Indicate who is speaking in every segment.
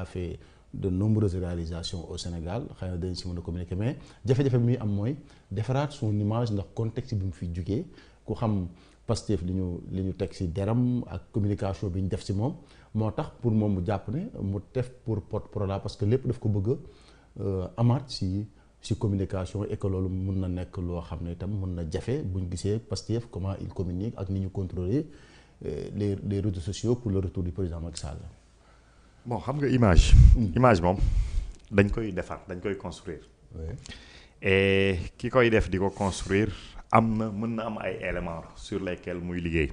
Speaker 1: a fait de nombreuses réalisations au Sénégal xëy na dañ si mën a communiquer mais jafe-jafe bi muy am mooy defaraat son image ndax contexte bi mu fi jugee ku xam Pastef li ñu teg si deram ak communication bi ñu def si moom moo tax pour moom mu jàpp ne mu def pour porte-parole parce que lépp daf ko bëgg a amaat si communication et que loolu mun na nekk loo xam ne itam mun na jafe bu ñu gisee Pastef comment il communique ak ni ñu contrôler les réseaux sociaux pour le retour du président Macky Sall.
Speaker 2: bon xam nga image. image moom dañ koy defar dañ koy construire.
Speaker 1: oui.
Speaker 2: et ki koy def di ko construire mën na am ay éléments sur lesquels muy liggéey.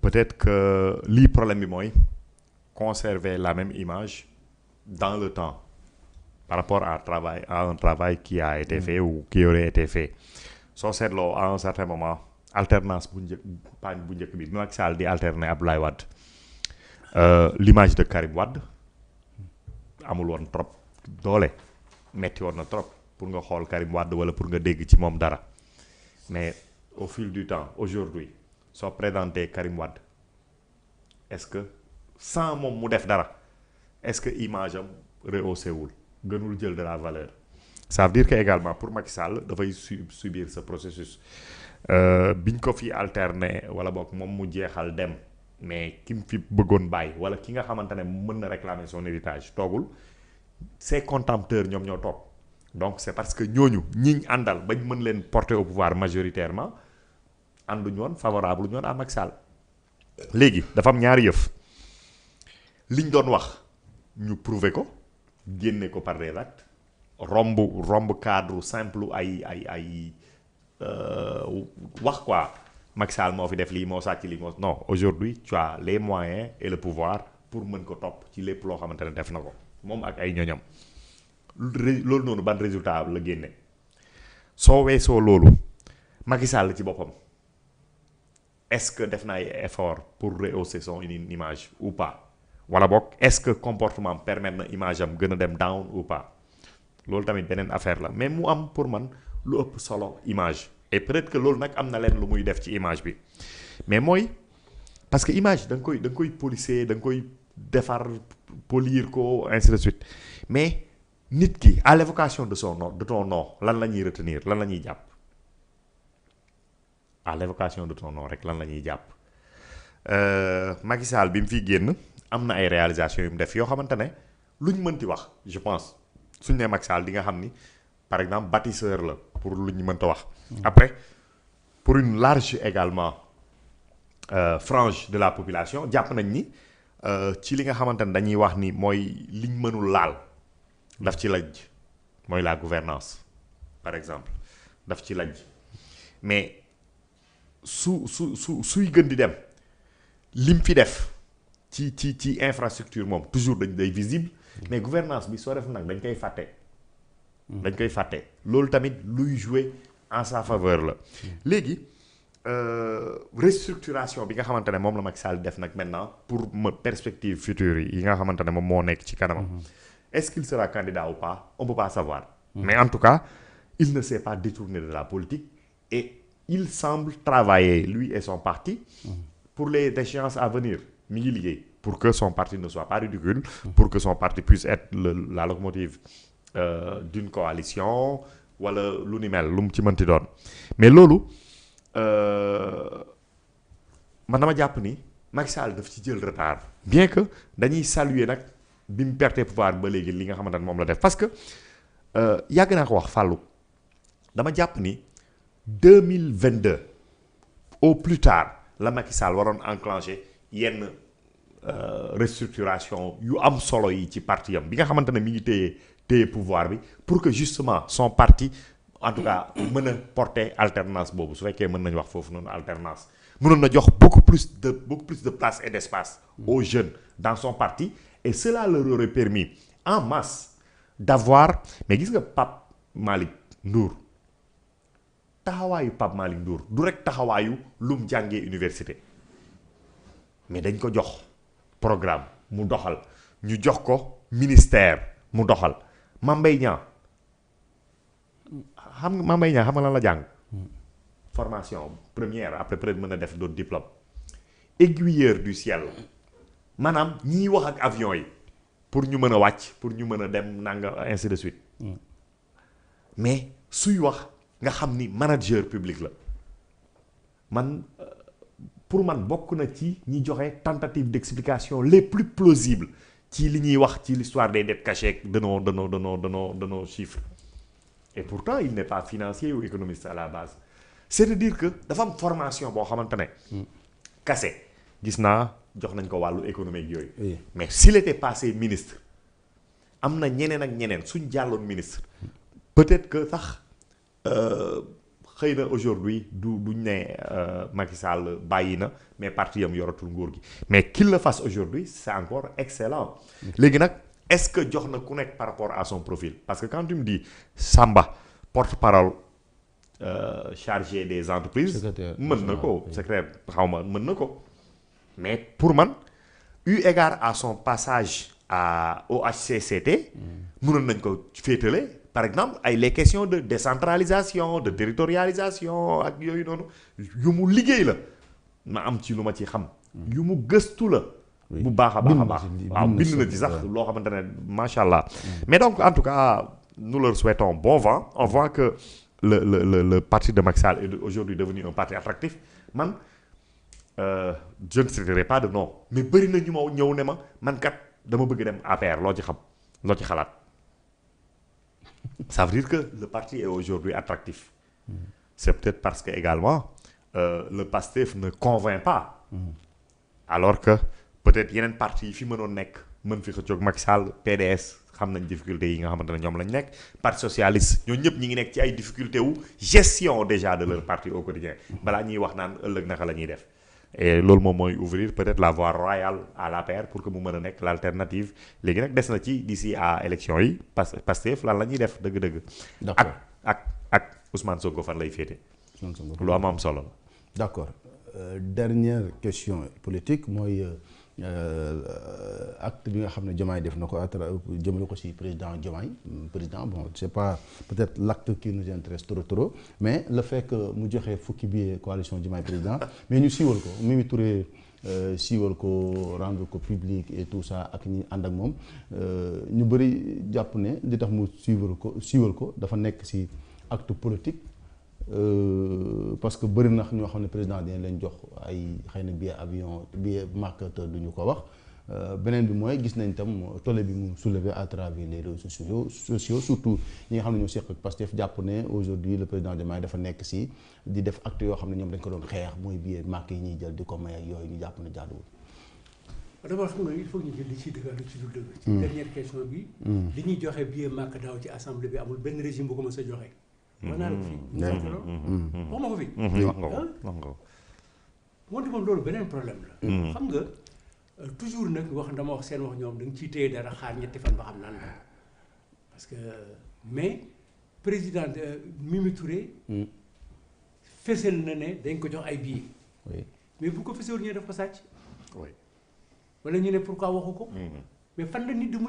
Speaker 2: peut-être que lii problème bi mooy conserver la même image dans le temps par rapport à un travail qui a été fait ou qui aurait été fait soo seetloo à un certain moment alternance bu njëkk bi Macky Sall di alterner Abdoulaye Wade l'image de Karim Wade amul woon trop doole metti woon na trop pour nga xool Karim Wade wala pour nga dégg ci moom dara mais au fil du temps aujourd'hui soo présenté Karim Wade est-ce que sans moom mu def dara est-ce que image am rehaussé wul gënul jël de la valeur. ça veut dire que également pour Macky Sall dafay subir ce processus biñ ko fi alterner wala boog moom mu jeexal dem mais ki mu fi bëggoon bàyyi wala ki nga xamante ne mën na réclamer son héritage toogul ses contempteurs ñoom ñoo toog donc c'est parce que ñooñu ñiñ àndal bañ mën leen porter au pouvoir majoritairement ànduñu woon favorable ñu woon à Macky Sall. léegi dafa am ñaari yëf liñ doon wax ñu prouver ko génne ko par des actes romb cadre simple ay wax quoi Macky Sall moo fi def lii moo sàcc lii moo non aujourd'hui tu as les moyens et le pouvoir pour mën ko topp ci lépp loo xamante ne def na ko moom ak ay ñoñam loolu noonu ban résultat la génne soo weesoo loolu Macky Sall ci boppam est-ce que def na ay effort pour rehausser son image ou pas wala boog est-ce que comportement permettre na image am gën a dem down ou pas loolu tamit beneen affaire la mais mu am pour man lu ëpp solo image et peut-être que loolu nag am na leen lu muy def ci image bi mais mooy parce que image da nga koy polisser da nga koy defar polir ko ainsi de suite mais nit ki à l'évocation de son nom de ton nom lan la ñuy retenir lan la ñuy jàpp à l'évocation de ton nom rek lan la ñuy jàpp Macky Sall bi mu fiy génn am na ay réalisations yu mu def yoo xamante ne luñ mënti wax je pense suñ nee Macky Sall di nga xam ni par exemple bâtisseur la pour lu ñu mënta wax. après pour une large également frange de la population jàpp nañ ni ci li nga xamante ne dañuy wax ni mooy liñ mënul laal daf ci lajj mooy la gouvernance par exemple daf ci lajj mais suy gën di dem lim fi def ci infrastructure moom toujours day visible mais gouvernance bi soo def nag dañ koy fàtte. dañ koy fàtte loolu tamit luy jouer en sa faveur la léegi restructuration bi nga xamante ne moom la Macky Sall def nag maintenant pour perspective future yi nga xamante ne moom moo nekk ci kanamam est-ce qu'il sera candidat ou pas on peut pas savoir mais en tout cas il ne s'est pas détourné de la politique et il semble travailler lui et son parti pour les échéances à venir mi ngi liggéey pour que son parti ne soit pas ridicule pour que son parti puisse être la locomotive d'une coalition wala lu ni mel lu mu ci mënti doon mais loolu man dama jàpp ni Macky Sall daf ci jël retard bien que dañuy saluer nag bi mu perte pouvoir ba léegi li nga xamante ne moom la def parce que yàgg naa ko wax fàllu dama jàpp ni 2022 au plus tard la Macky Sall waroon enclencher yenn restructuration yu am solo yi ci parti am bi nga xamante ne mi ngi téye pouvoir bi pour que justement son parti en tout cas mën a porter alternance boobu su fekkee mën nañu wax foofu noonu alternance mënoon na jox beaucoup plus de place et d'espace aux jeunes dans son parti et cela leur aurait permis en masse d'avoir mais gis nga Pape Malick Ndour taxawaayu Pape Malick Ndour du rek taxawaayu lu mu jàngee université mais dañ ko jox programme mu doxal ñu jox ko ministère mu doxal Mame Mbaye Niang xam nga lan la jàng formation première après peut-être mën a def d'autres diplômes aiguilleur du ciel maanaam ñiy wax ak avion yi pour ñu mën a wàcc pour ñu mën a dem nanga ainsi de suite mais suy wax nga xam ni manager public la man pour man bokk na ci ñi joxe tentative d'explication les plus plausibles ci li ñuy wax ci l'histoire des dettes cachées de nos chiffres et pourtant il n'est pas financier ou économiste à la base c'est-à-dire que dafa am formation boo xamante ne kase gis naa jox nañ ko wàllu économique yooyu mais s'il était passé ministre am na ñeneen ak ñeneen suñ jàlloon ministre peut-être que sax xëy na aujourd'hui duñ ne Macky Sall bàyyi na mais parti am yoratul nguur gi mais qu'il le fasse aujourd'hui c'est encore excellent léegi nag est-ce que jox na ku nekk par rapport à son profil parce que quand tu me dis Samba porte-parole chargé des entreprises mën na ko secrétaire xaw ma mën na ko mais pour man eu égard à son passage au HCCT mënoon nañ ko féetale par exemple ay les questions de décentralisation de territorialisation ak yooyu noonu yu mu liggéey la ma am ci lu ma ci xam yu mu gëstu la bu baax a baax a baax waaw bind na ci sax loo xamante ne macha allah mais donc en tout cas nous leur souhaitons bon vent on voit que le parti de Macky Sall est aujourd'hui devenu un parti attractif man je ne citerai pas de nom mais bëri na ñu ma ñëw ne ma man kat dama bëgg dem APR loo ci xam loo ci xalaat ça veut dire que le parti est aujourd'hui attractif c'est peut-être parce que également le PASTEF ne convainc pas alors que peut-être yeneen parti yi fi mënoon nekk mën fi xëccoog Macky Sall PDS xam nañ difficultés yi nga xamante ne ñoom lañ nekk parti socialiste ñoo ñëpp ñi ngi nekk ci ay difficultés wu gestion déjà de leur parti au quotidien balaa ñuy wax naan ëllëg naka la ñuy def et loolu moom mooy ouvrir peut-être la voie royale à l'APR pour que mu mën a nekk l'alternative léegi nag des na ci d'ici à élection yi Pastef lan la ñuy def dëgg-dëgg ak Ousmane Sonko fan lay féete lu am solo la
Speaker 1: d'accord dernière question politique mooy acte bi nga xam ne Diomaye def na ko jëmale ko ci président Diomaye président bon c'est pas peut-être l'acte qui nous intéresse trop mais le fait que mu joxe fukki bi coalition Diomaye président mais ñu siiwal ko Mimi Touré siiwal ko rendre ko public et tout ça ak ñi ànd ak moom ñu bëri jàpp ne li tax mu siiwal ko dafa nekk ci acte politique parce que bëri na ñoo xam ne président dina leen jox ay xëy na billet avion billet marketeur du ñu ko wax beneen bi mooy gis nañ tam tollé bi mu soulevé à travers les réseaux sociaux surtout ñi nga xam ne ñoo seq ak Pastef jàpp ne aujourd'hui le président Diomaye dafa nekk ci di def acte yoo xam ne ñoom dañ ko doon xeex mooy billet marque yi ñuy jël di ko may ak yooyu ñu jàpp ne jaaduwul.
Speaker 3: d'abord xam nga il faut ñu jël li ci dëgg ak li ci dul dëgg. ci dernière question bi. li ñuy joxe billet marque daaw ci assemblée bi amul benn régime bu ko mës a joxe. wax naa la ko fii. wax ma ko fii.
Speaker 2: wax nga ko.
Speaker 3: moonte moom loolu beneen problème la. xam nga toujours nag dama wax seen wax ñoom da nga ciy téye dara xaar ñetti fan ba xam naan la parce que mais président Mimi Touré. fësal na ne dañ ko jox ay billets. mais bu ko fësal ñu def ko sàcc. wala ñu ne pourquoi waxu ko. mais fan la nit di mucc